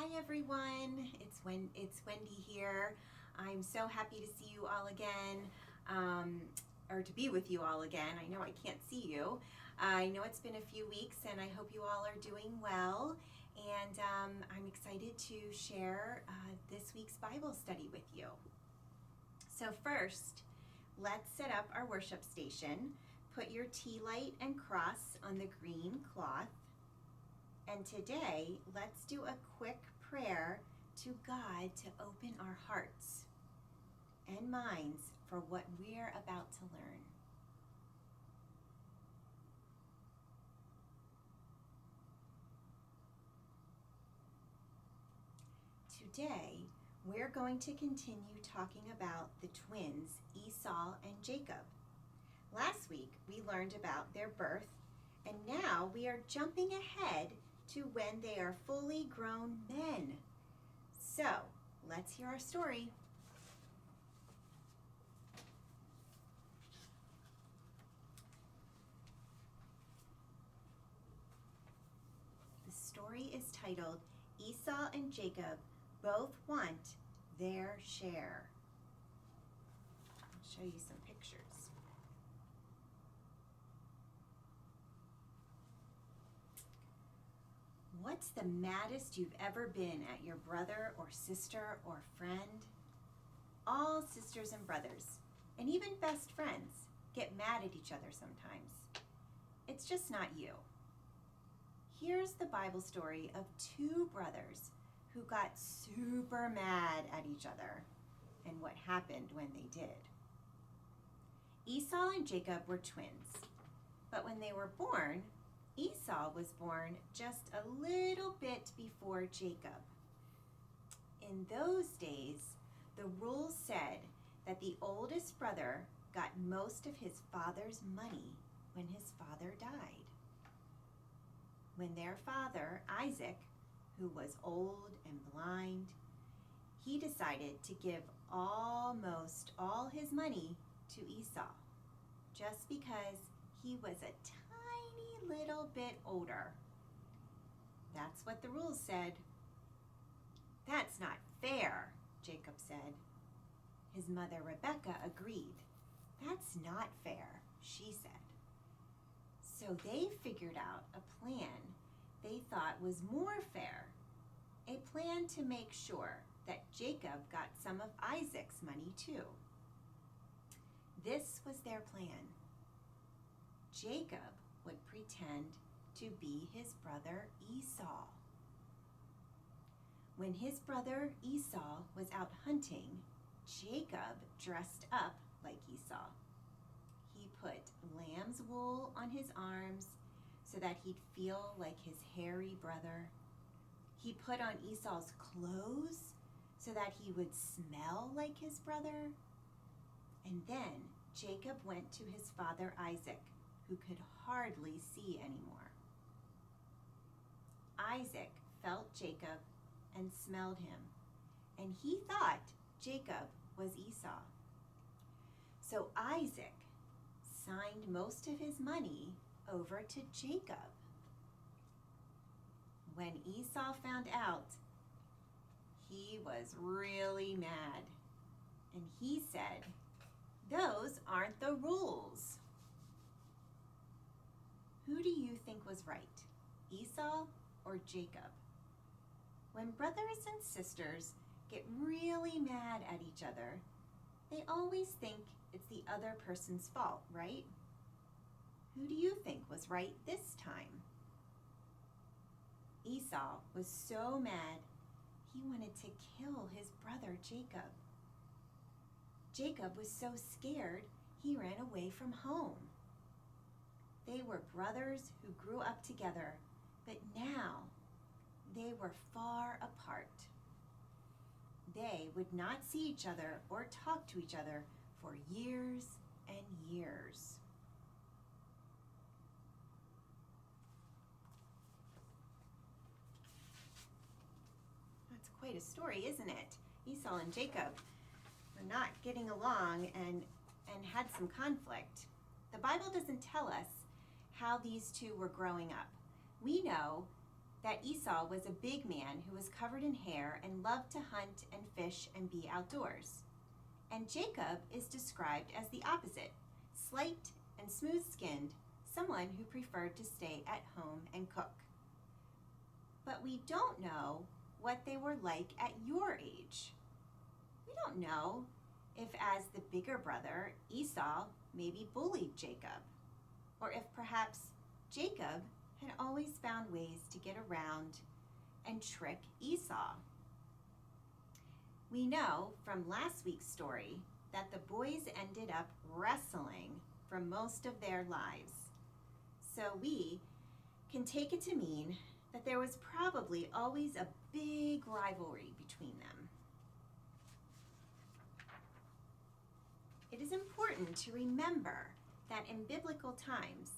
Hi everyone, it's Wendy here. I'm so happy to see you all again, or to be with you all again. I know I can't see you. I know it's been a few weeks and I hope you all are doing well. And I'm excited to share this week's Bible study with you. So first, let's set up our worship station. Put your tea light and cross on the green cloth. And today, let's do a quick prayer to God to open our hearts and minds for what we're about to learn. Today, we're going to continue talking about the twins, Esau and Jacob. Last week, we learned about their birth, and now we are jumping ahead to when they are fully grown men. So, let's hear our story. The story is titled, Esau and Jacob Both Want Their Share. I'll show you some pictures. What's the maddest you've ever been at your brother or sister or friend? All sisters and brothers, and even best friends, get mad at each other sometimes. It's just not you. Here's the Bible story of two brothers who got super mad at each other and what happened when they did. Esau and Jacob were twins, but when they were born, Esau was born just a little bit before Jacob. In those days, the rules said that the oldest brother got most of his father's money when his father died. When their father, Isaac, who was old and blind, he decided to give almost all his money to Esau, just because he was a tiny little bit older. That's what the rules said. That's not fair, Jacob said. His mother, Rebecca, agreed. That's not fair, she said. So they figured out a plan they thought was more fair, a plan to make sure that Jacob got some of Isaac's money too. This was their plan. Jacob would pretend to be his brother Esau. When his brother Esau was out hunting, Jacob dressed up like Esau. He put lamb's wool on his arms so that he'd feel like his hairy brother. He put on Esau's clothes so that he would smell like his brother. And then Jacob went to his father Isaac, who could hardly see anymore. Isaac felt Jacob and smelled him, and he thought Jacob was Esau. So Isaac signed most of his money over to Jacob. When Esau found out, he was really mad, and he said, "Those aren't the rules." Who do you think was right, Esau or Jacob? When brothers and sisters get really mad at each other, they always think it's the other person's fault, right? Who do you think was right this time? Esau was so mad, he wanted to kill his brother Jacob. Jacob was so scared, he ran away from home. They were brothers who grew up together, but now they were far apart. They would not see each other or talk to each other for years and years. That's quite a story, isn't it? Esau and Jacob were not getting along and had some conflict. The Bible doesn't tell us how these two were growing up. We know that Esau was a big man who was covered in hair and loved to hunt and fish and be outdoors. And Jacob is described as the opposite, slight and smooth-skinned, someone who preferred to stay at home and cook. But we don't know what they were like at your age. We don't know if, as the bigger brother, Esau maybe bullied Jacob, or if perhaps Jacob had always found ways to get around and trick Esau. We know from last week's story that the boys ended up wrestling for most of their lives. So we can take it to mean that there was probably always a big rivalry between them. It is important to remember that in biblical times,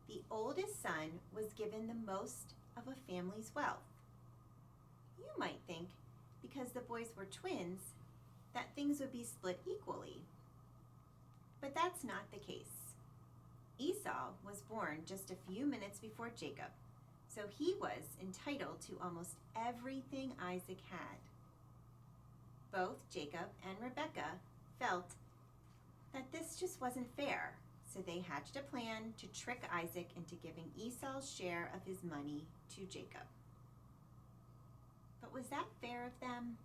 the oldest son was given the most of a family's wealth. You might think, because the boys were twins, that things would be split equally. But that's not the case. Esau was born just a few minutes before Jacob, so he was entitled to almost everything Isaac had. Both Jacob and Rebekah felt that this just wasn't fair, so they hatched a plan to trick Isaac into giving Esau's share of his money to Jacob. But was that fair of them?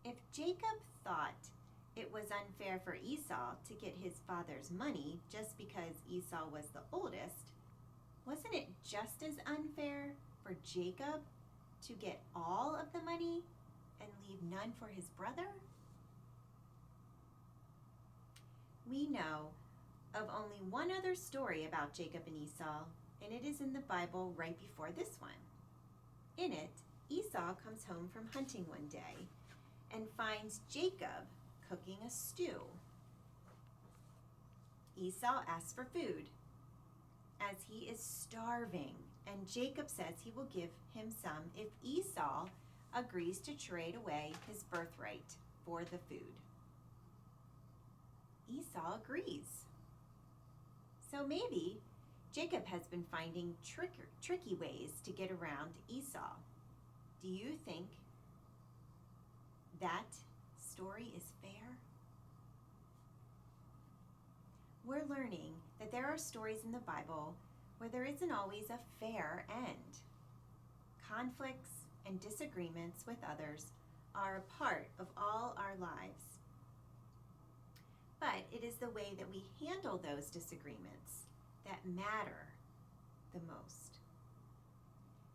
If Jacob thought it was unfair for Esau to get his father's money just because Esau was the oldest, wasn't it just as unfair for Jacob to get all of the money and leave none for his brother? We know of only one other story about Jacob and Esau, and it is in the Bible right before this one. In it, Esau comes home from hunting one day and finds Jacob cooking a stew. Esau asks for food, as he is starving, and Jacob says he will give him some if Esau agrees to trade away his birthright for the food. Esau agrees. So maybe Jacob has been finding tricky ways to get around Esau. Do you think that story is fair? We're learning that there are stories in the Bible where there isn't always a fair end. Conflicts and disagreements with others are a part of all our lives. But it is the way that we handle those disagreements that matter the most.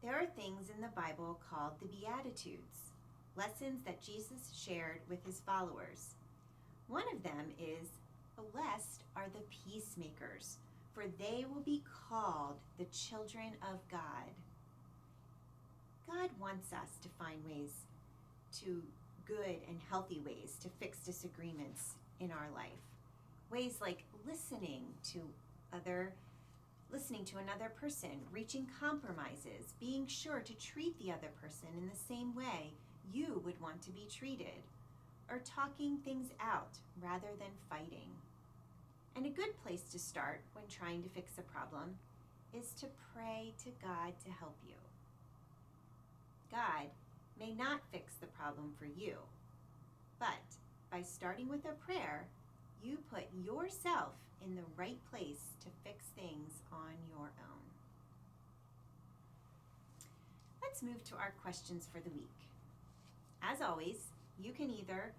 There are things in the Bible called the Beatitudes, lessons that Jesus shared with his followers. One of them is, "Blessed are the peacemakers, for they will be called the children of God." God wants us to find ways good and healthy ways to fix disagreements in our life. Ways like listening to another person, reaching compromises, being sure to treat the other person in the same way you would want to be treated, or talking things out rather than fighting. And a good place to start when trying to fix a problem is to pray to God to help you. God may not fix the problem for you, but by starting with a prayer, you put yourself in the right place to fix things on your own. Let's move to our questions for the week. As always, you can either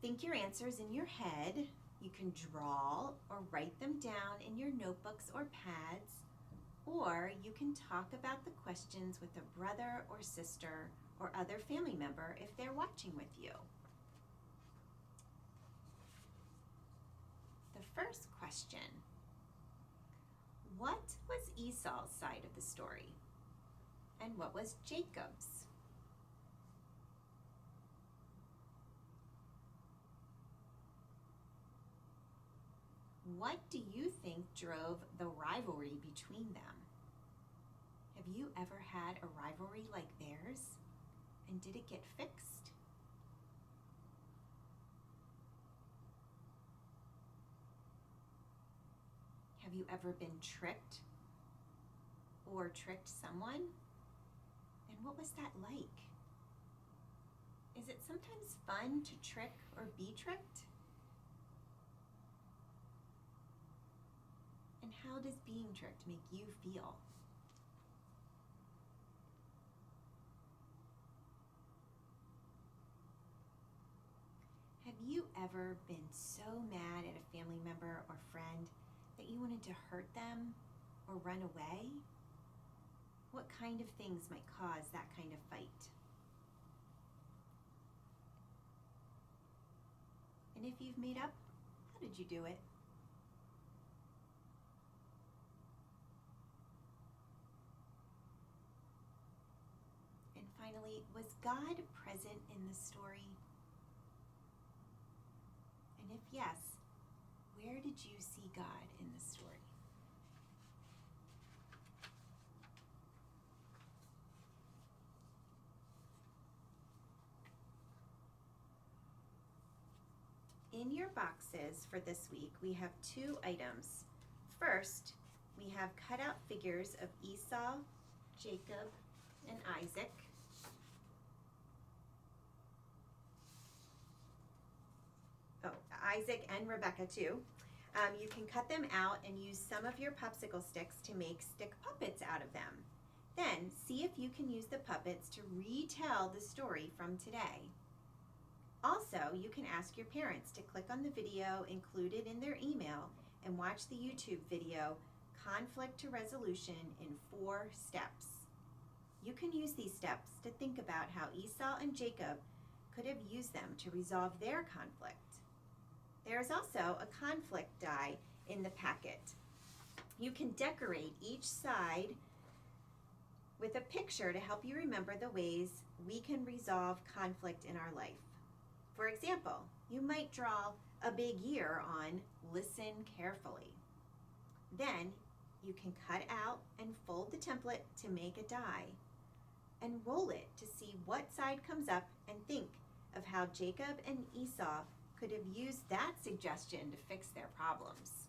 think your answers in your head, you can draw or write them down in your notebooks or pads, or you can talk about the questions with a brother or sister or other family member if they're watching with you. The first question: what was Esau's side of the story? And what was Jacob's? What do you think drove the rivalry between them? Have you ever had a rivalry like theirs? And did it get fixed? Have you ever been tricked or tricked someone? And what was that like? Is it sometimes fun to trick or be tricked? And how does being tricked make you feel? Have you ever been so mad at a family member or friend that you wanted to hurt them or run away? What kind of things might cause that kind of fight? And if you've made up, how did you do it? And finally, was God present in the story? And if yes, where did you see God in the story? In your boxes for this week, we have 2 items. First, we have cutout figures of Esau, Jacob, and Isaac. Oh, Isaac and Rebecca too. You can cut them out and use some of your popsicle sticks to make stick puppets out of them. Then see if you can use the puppets to retell the story from today. Also, you can ask your parents to click on the video included in their email and watch the YouTube video, Conflict to Resolution in 4 Steps. You can use these steps to think about how Esau and Jacob could have used them to resolve their conflict. There is also a conflict die in the packet. You can decorate each side with a picture to help you remember the ways we can resolve conflict in our life. For example, you might draw a big year on listen carefully. Then you can cut out and fold the template to make a die and roll it to see what side comes up and think of how Jacob and Esau could have used that suggestion to fix their problems.